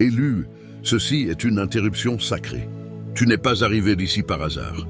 Élu, ceci est une interruption sacrée. Tu n'es pas arrivé d'ici par hasard.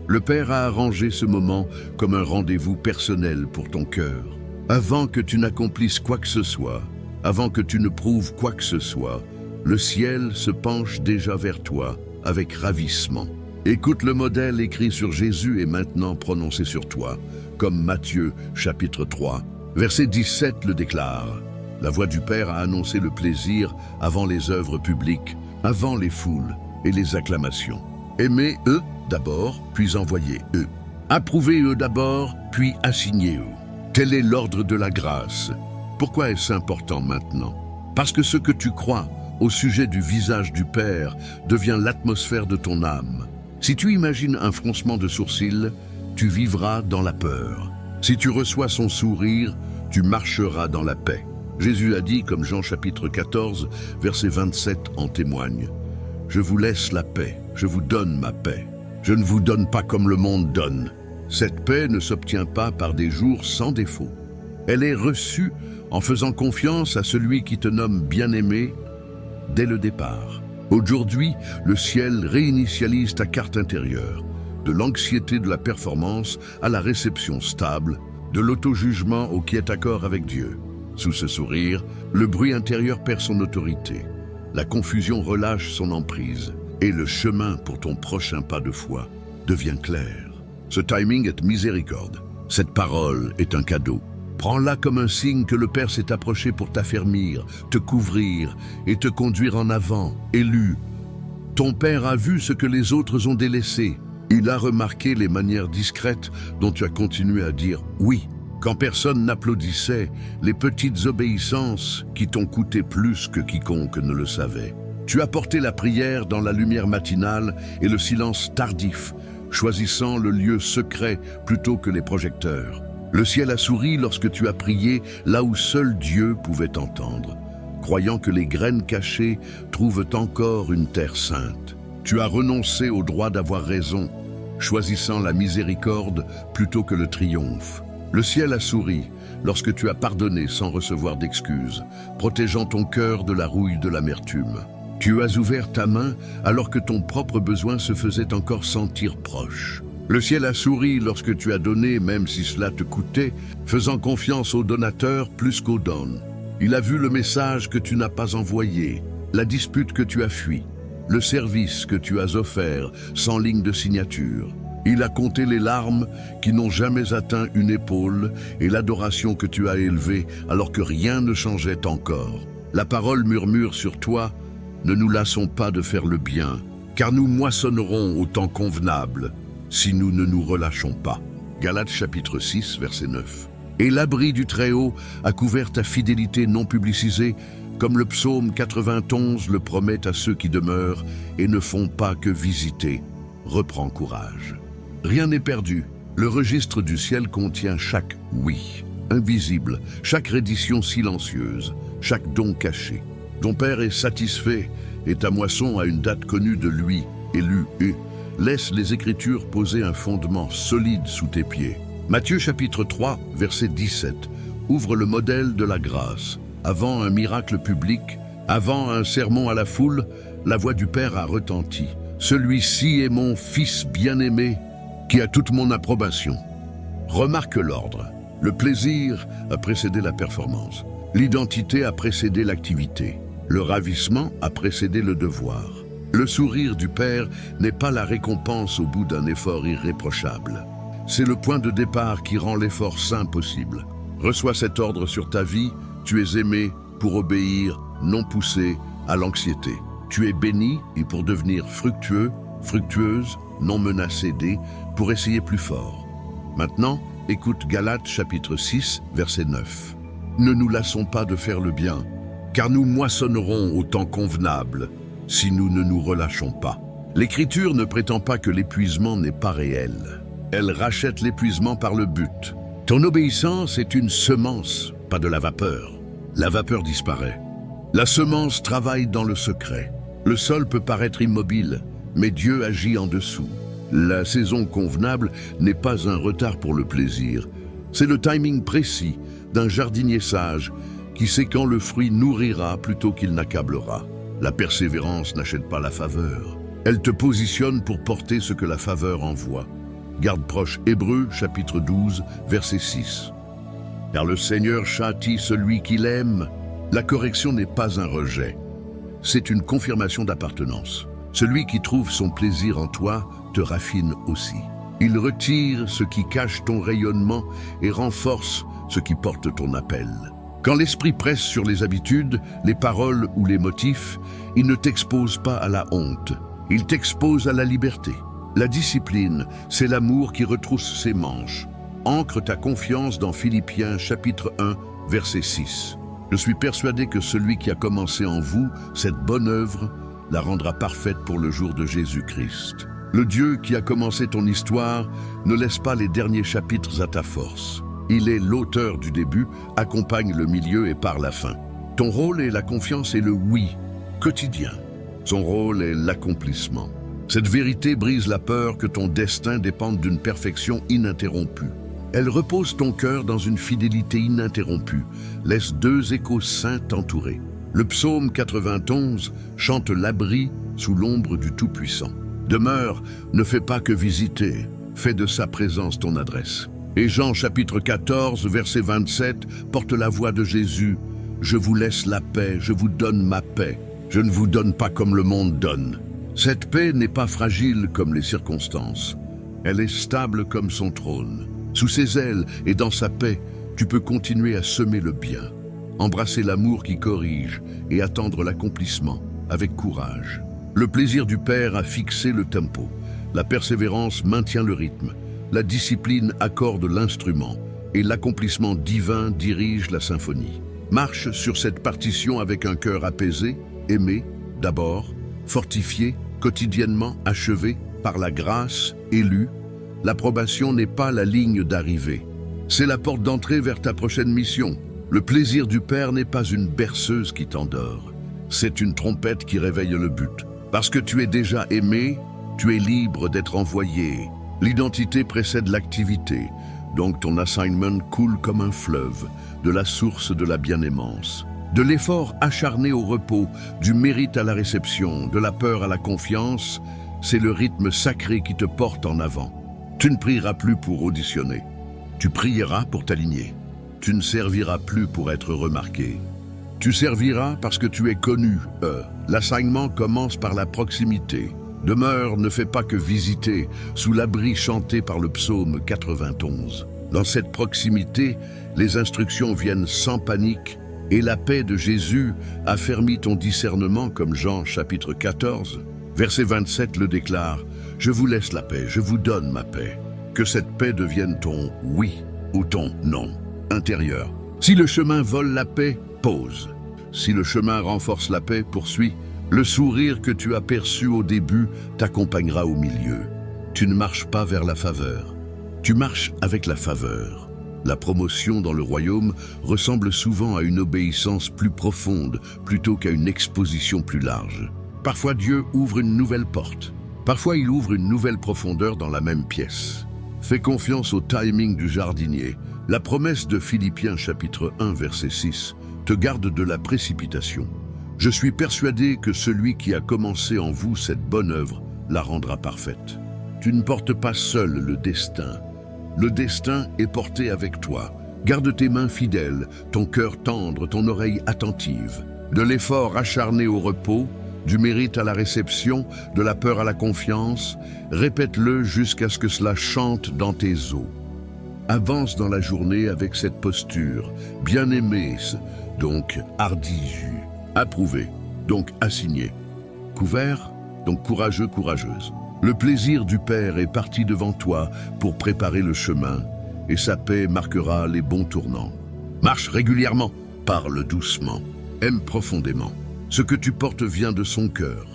Le Père a arrangé ce moment comme un rendez-vous personnel pour ton cœur. Avant que tu n'accomplisses quoi que ce soit, avant que tu ne prouves quoi que ce soit, le ciel se penche déjà vers toi avec ravissement. Écoute le modèle écrit sur Jésus et maintenant prononcé sur toi, comme Matthieu chapitre 3, verset 17 le déclare. La voix du Père a annoncé le plaisir avant les œuvres publiques, avant les foules et les acclamations. Aimez eux d'abord, puis envoyez eux. Approuvez eux d'abord, puis assignez eux. Tel est l'ordre de la grâce. Pourquoi est-ce important maintenant? Parce que ce que tu crois au sujet du visage du Père devient l'atmosphère de ton âme. Si tu imagines un froncement de sourcils, tu vivras dans la peur. Si tu reçois son sourire, tu marcheras dans la paix. Jésus a dit, comme Jean chapitre 14, verset 27 en témoigne, « Je vous laisse la paix, je vous donne ma paix. Je ne vous donne pas comme le monde donne. » Cette paix ne s'obtient pas par des jours sans défaut. Elle est reçue en faisant confiance à celui qui te nomme bien-aimé dès le départ. Aujourd'hui, le ciel réinitialise ta carte intérieure, de l'anxiété de la performance à la réception stable, de l'auto-jugement au quiet-accord avec Dieu. Sous ce sourire, le bruit intérieur perd son autorité, la confusion relâche son emprise, et le chemin pour ton prochain pas de foi devient clair. Ce timing est miséricorde. Cette parole est un cadeau. Prends-la comme un signe que le Père s'est approché pour t'affermir, te couvrir et te conduire en avant, élu. Ton Père a vu ce que les autres ont délaissé. Il a remarqué les manières discrètes dont tu as continué à dire « oui ». Quand personne n'applaudissait, les petites obéissances qui t'ont coûté plus que quiconque ne le savait. Tu as porté la prière dans la lumière matinale et le silence tardif, choisissant le lieu secret plutôt que les projecteurs. Le ciel a souri lorsque tu as prié là où seul Dieu pouvait entendre, croyant que les graines cachées trouvent encore une terre sainte. Tu as renoncé au droit d'avoir raison, choisissant la miséricorde plutôt que le triomphe. Le ciel a souri lorsque tu as pardonné sans recevoir d'excuses, protégeant ton cœur de la rouille de l'amertume. Tu as ouvert ta main alors que ton propre besoin se faisait encore sentir proche. Le ciel a souri lorsque tu as donné, même si cela te coûtait, faisant confiance au donateur plus qu'au don. Il a vu le message que tu n'as pas envoyé, la dispute que tu as fui, le service que tu as offert sans ligne de signature. Il a compté les larmes qui n'ont jamais atteint une épaule et l'adoration que tu as élevée alors que rien ne changeait encore. La parole murmure sur toi, ne nous lassons pas de faire le bien, car nous moissonnerons au temps convenable si nous ne nous relâchons pas. Galates chapitre 6, verset 9. Et l'abri du Très-Haut a couvert ta fidélité non publicisée, comme le psaume 91 le promet à ceux qui demeurent et ne font pas que visiter. Reprends courage. Rien n'est perdu. Le registre du ciel contient chaque oui, invisible, chaque reddition silencieuse, chaque don caché. Ton Père est satisfait et ta moisson a une date connue de lui, élu et laisse les Écritures poser un fondement solide sous tes pieds. Matthieu chapitre 3, verset 17, ouvre le modèle de la grâce. Avant un miracle public, avant un sermon à la foule, la voix du Père a retenti. Celui-ci est mon Fils bien-aimé, qui a toute mon approbation. Remarque l'ordre. Le plaisir a précédé la performance. L'identité a précédé l'activité. Le ravissement a précédé le devoir. Le sourire du Père n'est pas la récompense au bout d'un effort irréprochable. C'est le point de départ qui rend l'effort sain possible. Reçois cet ordre sur ta vie, tu es aimé pour obéir, non poussé à l'anxiété. Tu es béni et pour devenir fructueux, fructueuse, non menacé pour essayer plus fort. Maintenant, écoute Galates chapitre 6, verset 9. Ne nous lassons pas de faire le bien, car nous moissonnerons au temps convenable si nous ne nous relâchons pas. L'Écriture ne prétend pas que l'épuisement n'est pas réel. Elle rachète l'épuisement par le but. Ton obéissance est une semence, pas de la vapeur. La vapeur disparaît. La semence travaille dans le secret. Le sol peut paraître immobile, mais Dieu agit en dessous. La saison convenable n'est pas un retard pour le plaisir. C'est le timing précis d'un jardinier sage qui sait quand le fruit nourrira plutôt qu'il n'accablera. La persévérance n'achète pas la faveur. Elle te positionne pour porter ce que la faveur envoie. Garde proche Hébreux, chapitre 12, verset 6. Car le Seigneur châtie celui qu'il aime. La correction n'est pas un rejet. C'est une confirmation d'appartenance. Celui qui trouve son plaisir en toi te raffine aussi. Il retire ce qui cache ton rayonnement et renforce ce qui porte ton appel. Quand l'esprit presse sur les habitudes, les paroles ou les motifs, il ne t'expose pas à la honte, il t'expose à la liberté. La discipline, c'est l'amour qui retrousse ses manches. Ancre ta confiance dans Philippiens chapitre 1, verset 6. Je suis persuadé que celui qui a commencé en vous cette bonne œuvre la rendra parfaite pour le jour de Jésus-Christ. Le Dieu qui a commencé ton histoire ne laisse pas les derniers chapitres à ta force. Il est l'auteur du début, accompagne le milieu et part la fin. Ton rôle est la confiance et le oui quotidien. Son rôle est l'accomplissement. Cette vérité brise la peur que ton destin dépende d'une perfection ininterrompue. Elle repose ton cœur dans une fidélité ininterrompue, laisse deux échos saints t'entourer. Le psaume 91 chante l'abri sous l'ombre du Tout-Puissant. Demeure, ne fais pas que visiter, fais de sa présence ton adresse. Et Jean chapitre 14, verset 27, porte la voix de Jésus. Je vous laisse la paix, je vous donne ma paix. Je ne vous donne pas comme le monde donne. Cette paix n'est pas fragile comme les circonstances. Elle est stable comme son trône. Sous ses ailes et dans sa paix, tu peux continuer à semer le bien, embrasser l'amour qui corrige et attendre l'accomplissement avec courage. Le plaisir du Père a fixé le tempo. La persévérance maintient le rythme. La discipline accorde l'instrument et l'accomplissement divin dirige la symphonie. Marche sur cette partition avec un cœur apaisé, aimé, d'abord, fortifié, quotidiennement achevé, par la grâce, élu. L'approbation n'est pas la ligne d'arrivée. C'est la porte d'entrée vers ta prochaine mission. Le plaisir du Père n'est pas une berceuse qui t'endort. C'est une trompette qui réveille le but. Parce que tu es déjà aimé, tu es libre d'être envoyé. L'identité précède l'activité, donc ton assignment coule comme un fleuve, de la source de la bien-aimance. De l'effort acharné au repos, du mérite à la réception, de la peur à la confiance, c'est le rythme sacré qui te porte en avant. Tu ne prieras plus pour auditionner, tu prieras pour t'aligner. Tu ne serviras plus pour être remarqué. Tu serviras parce que tu es connu. L'assignment commence par la proximité. Demeure, ne fais pas que visiter, sous l'abri chanté par le psaume 91. Dans cette proximité, les instructions viennent sans panique et la paix de Jésus affermit ton discernement comme Jean chapitre 14. Verset 27 le déclare, « Je vous laisse la paix, je vous donne ma paix. » Que cette paix devienne ton « oui » ou ton « non » intérieur. Si le chemin vole la paix, pause. Si le chemin renforce la paix, poursuis. Le sourire que tu as perçu au début t'accompagnera au milieu. Tu ne marches pas vers la faveur. Tu marches avec la faveur. La promotion dans le royaume ressemble souvent à une obéissance plus profonde plutôt qu'à une exposition plus large. Parfois Dieu ouvre une nouvelle porte. Parfois il ouvre une nouvelle profondeur dans la même pièce. Fais confiance au timing du jardinier. La promesse de Philippiens chapitre 1 verset 6 te garde de la précipitation. Je suis persuadé que celui qui a commencé en vous cette bonne œuvre la rendra parfaite. Tu ne portes pas seul le destin. Le destin est porté avec toi. Garde tes mains fidèles, ton cœur tendre, ton oreille attentive. De l'effort acharné au repos, du mérite à la réception, de la peur à la confiance, répète-le jusqu'à ce que cela chante dans tes os. Avance dans la journée avec cette posture, bien-aimé, donc hardi. Approuvé, donc assigné. Couvert, donc courageux, courageuse. Le plaisir du Père est parti devant toi pour préparer le chemin, et sa paix marquera les bons tournants. Marche régulièrement, parle doucement, aime profondément. Ce que tu portes vient de son cœur,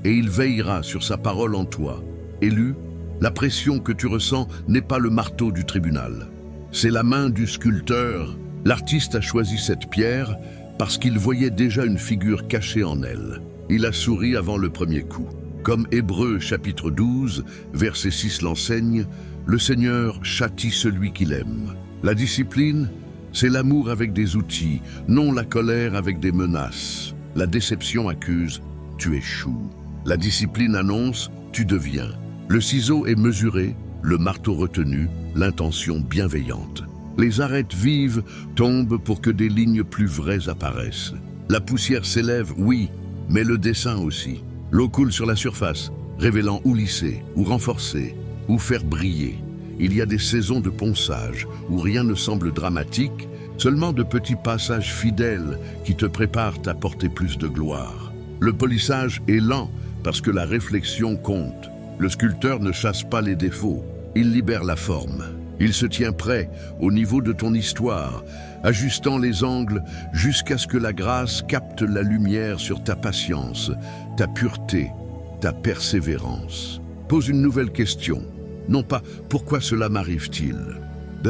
et il veillera sur sa parole en toi. Élu, la pression que tu ressens n'est pas le marteau du tribunal. C'est la main du sculpteur. L'artiste a choisi cette pierre parce qu'il voyait déjà une figure cachée en elle. Il a souri avant le premier coup. Comme Hébreux chapitre 12, verset 6 l'enseigne, le Seigneur châtie celui qu'il aime. La discipline, c'est l'amour avec des outils, non la colère avec des menaces. La déception accuse, tu échoues. La discipline annonce, tu deviens. Le ciseau est mesuré, le marteau retenu, l'intention bienveillante. Les arêtes vives tombent pour que des lignes plus vraies apparaissent. La poussière s'élève, oui, mais le dessin aussi. L'eau coule sur la surface, révélant où lisser, où renforcer, où faire briller. Il y a des saisons de ponçage où rien ne semble dramatique, seulement de petits passages fidèles qui te préparent à porter plus de gloire. Le polissage est lent parce que la réflexion compte. Le sculpteur ne chasse pas les défauts, il libère la forme. Il se tient prêt au niveau de ton histoire, ajustant les angles jusqu'à ce que la grâce capte la lumière sur ta patience, ta pureté, ta persévérance. Pose une nouvelle question, non pas « pourquoi cela m'arrive-t-il ?»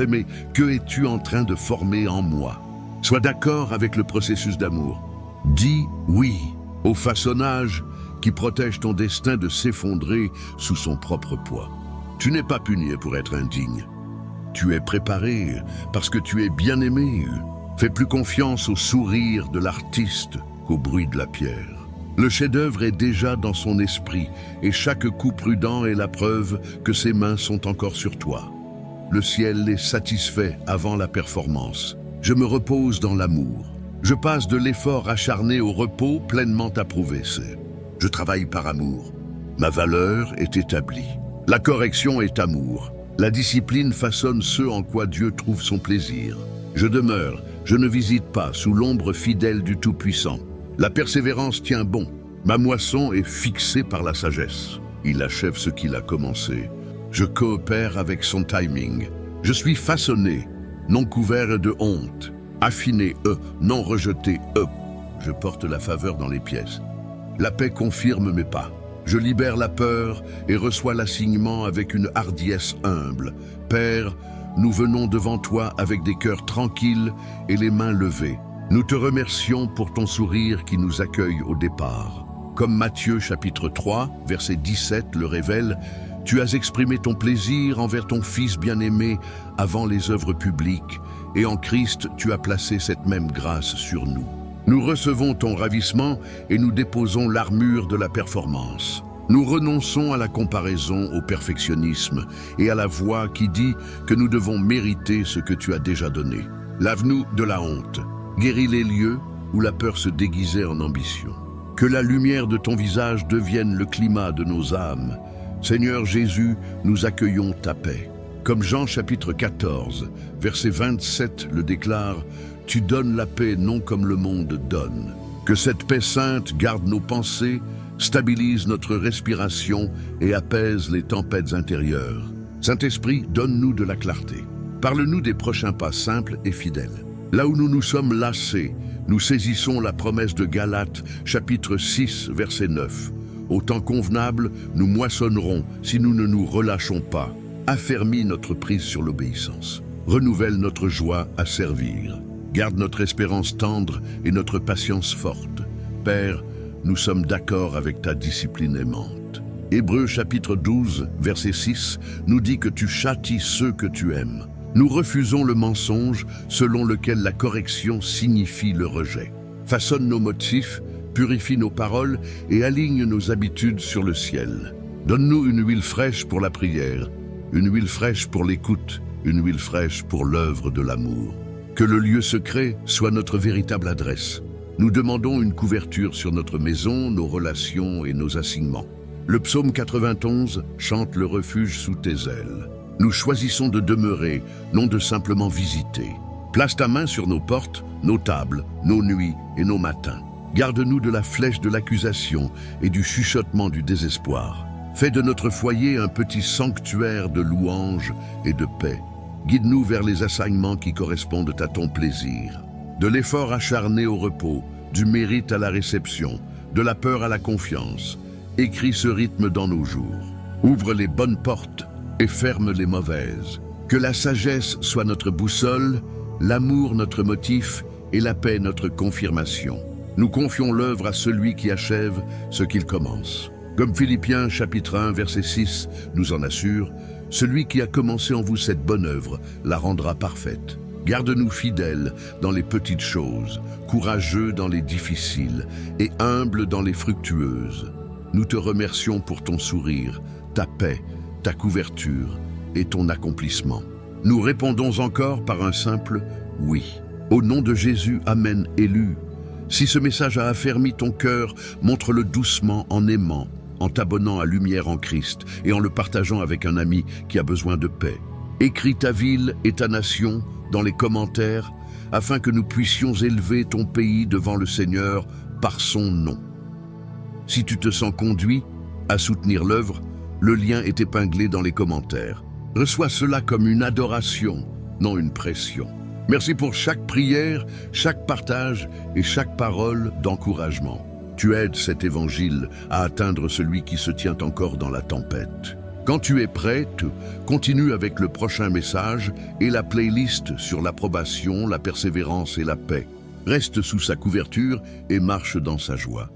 mais « que es-tu en train de former en moi ?» Sois d'accord avec le processus d'amour. Dis oui au façonnage qui protège ton destin de s'effondrer sous son propre poids. Tu n'es pas puni pour être indigne. Tu es préparé parce que tu es bien aimé. Fais plus confiance au sourire de l'artiste qu'au bruit de la pierre. Le chef-d'œuvre est déjà dans son esprit et chaque coup prudent est la preuve que ses mains sont encore sur toi. Le ciel est satisfait avant la performance. Je me repose dans l'amour. Je passe de l'effort acharné au repos pleinement approuvé. Je travaille par amour. Ma valeur est établie. La correction est amour. La discipline façonne ce en quoi Dieu trouve son plaisir. Je demeure, je ne visite pas sous l'ombre fidèle du Tout-Puissant. La persévérance tient bon. Ma moisson est fixée par la sagesse. Il achève ce qu'il a commencé. Je coopère avec son timing. Je suis façonné, non couvert de honte. Affiné, non rejeté, Je porte la faveur dans les pièces. La paix confirme mes pas. Je libère la peur et reçois l'assignement avec une hardiesse humble. Père, nous venons devant toi avec des cœurs tranquilles et les mains levées. Nous te remercions pour ton sourire qui nous accueille au départ. Comme Matthieu chapitre 3, verset 17 le révèle, tu as exprimé ton plaisir envers ton Fils bien-aimé avant les œuvres publiques, et en Christ tu as placé cette même grâce sur nous. Nous recevons ton ravissement et nous déposons l'armure de la performance. Nous renonçons à la comparaison, au perfectionnisme et à la voix qui dit que nous devons mériter ce que tu as déjà donné. Lave-nous de la honte, guéris les lieux où la peur se déguisait en ambition. Que la lumière de ton visage devienne le climat de nos âmes. Seigneur Jésus, nous accueillons ta paix. Comme Jean chapitre 14, verset 27 le déclare, « Tu donnes la paix non comme le monde donne. » Que cette paix sainte garde nos pensées, stabilise notre respiration et apaise les tempêtes intérieures. Saint-Esprit, donne-nous de la clarté. Parle-nous des prochains pas simples et fidèles. Là où nous nous sommes lassés, nous saisissons la promesse de Galates, chapitre 6, verset 9. Au temps convenable, nous moissonnerons si nous ne nous relâchons pas. Affermis notre prise sur l'obéissance. Renouvelle notre joie à servir. Garde notre espérance tendre et notre patience forte. Père, nous sommes d'accord avec ta discipline aimante. Hébreux chapitre 12, verset 6, nous dit que tu châties ceux que tu aimes. Nous refusons le mensonge selon lequel la correction signifie le rejet. Façonne nos motifs, purifie nos paroles et aligne nos habitudes sur le ciel. Donne-nous une huile fraîche pour la prière, une huile fraîche pour l'écoute, une huile fraîche pour l'œuvre de l'amour. Que le lieu secret soit notre véritable adresse. Nous demandons une couverture sur notre maison, nos relations et nos assignements. Le psaume 91 chante le refuge sous tes ailes. Nous choisissons de demeurer, non de simplement visiter. Place ta main sur nos portes, nos tables, nos nuits et nos matins. Garde-nous de la flèche de l'accusation et du chuchotement du désespoir. Fais de notre foyer un petit sanctuaire de louanges et de paix. Guide-nous vers les assignements qui correspondent à ton plaisir. De l'effort acharné au repos, du mérite à la réception, de la peur à la confiance. Écris ce rythme dans nos jours. Ouvre les bonnes portes et ferme les mauvaises. Que la sagesse soit notre boussole, l'amour notre motif et la paix notre confirmation. Nous confions l'œuvre à celui qui achève ce qu'il commence. Comme Philippiens chapitre 1 verset 6 nous en assure, celui qui a commencé en vous cette bonne œuvre la rendra parfaite Garde-nous fidèles dans les petites choses, courageux dans les difficiles et humbles dans les fructueuses. Nous te remercions pour ton sourire, ta paix, ta couverture et ton accomplissement. Nous répondons encore par un simple « oui ». Au nom de Jésus, Amen, élu. Si ce message a affermi ton cœur, montre-le doucement en aimant, en t'abonnant à Lumière en Christ et en le partageant avec un ami qui a besoin de paix. Écris ta ville et ta nation dans les commentaires afin que nous puissions élever ton pays devant le Seigneur par son nom. Si tu te sens conduit à soutenir l'œuvre, le lien est épinglé dans les commentaires. Reçois cela comme une adoration, non une pression. Merci pour chaque prière, chaque partage et chaque parole d'encouragement. Tu aides cet évangile à atteindre celui qui se tient encore dans la tempête. Quand tu es prête, continue avec le prochain message et la playlist sur l'approbation, la persévérance et la paix. Reste sous sa couverture et marche dans sa joie.